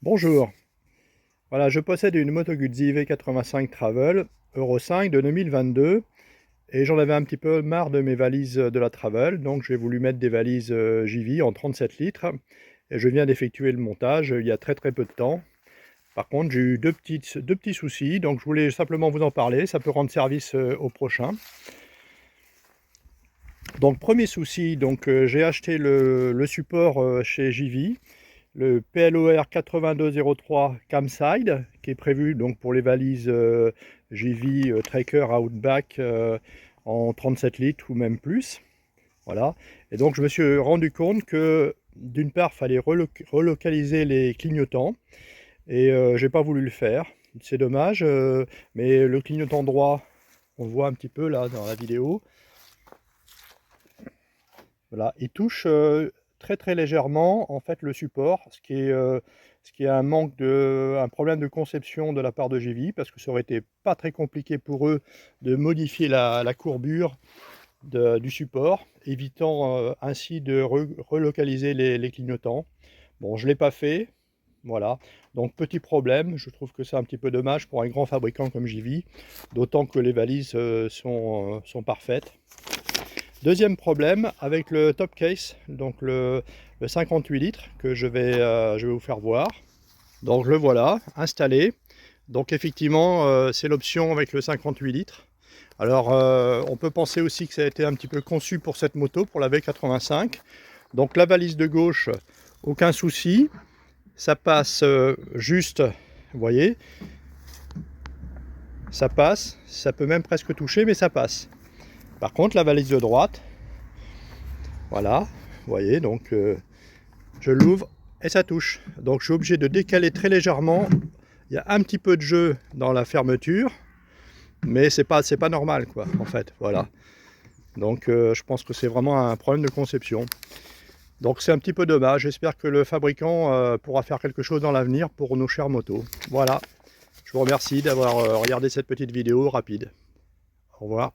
Bonjour, voilà, je possède une Moto Guzzi V85 Travel Euro 5 de 2022 et j'en avais un petit peu marre de mes valises de la Travel, donc j'ai voulu mettre des valises JV en 37 litres et je viens d'effectuer le montage il y a très peu de temps. Par contre, j'ai eu deux petits soucis, donc je voulais simplement vous en parler, ça peut rendre service au prochain. Donc premier souci, j'ai acheté le support chez JV, le PLOR 8203 Camside, qui est prévu donc pour les valises JV Tracker Outback en 37 litres ou même plus. Voilà. Et donc je me suis rendu compte que d'une part, il fallait relocaliser les clignotants et j'ai pas voulu le faire. C'est dommage, mais le clignotant droit, on le voit un petit peu là dans la vidéo. Voilà, il touche très légèrement en fait le support, ce qui est un problème de conception de la part de JV, parce que ça aurait été pas très compliqué pour eux de modifier la courbure du support, évitant ainsi de relocaliser les clignotants. Bon, je l'ai pas fait, voilà. Donc petit problème, je trouve que c'est un petit peu dommage pour un grand fabricant comme JV, d'autant que les valises sont parfaites. Deuxième problème avec le top case, donc le 58 litres que je vais vous faire voir. Donc le voilà installé. Donc effectivement c'est l'option avec le 58 litres. Alors on peut penser aussi que ça a été un petit peu conçu pour cette moto, pour la V85. Donc la valise de gauche, aucun souci. Ça passe juste, vous voyez, ça passe. Ça peut même presque toucher, mais ça passe. Par contre la valise de droite, voilà, vous voyez, donc je l'ouvre et ça touche. Donc je suis obligé de décaler très légèrement. Il y a un petit peu de jeu dans la fermeture, mais c'est pas normal quoi, en fait, voilà. Donc je pense que c'est vraiment un problème de conception. Donc c'est un petit peu dommage. J'espère que le fabricant pourra faire quelque chose dans l'avenir pour nos chères motos. Voilà, je vous remercie d'avoir regardé cette petite vidéo rapide. Au revoir.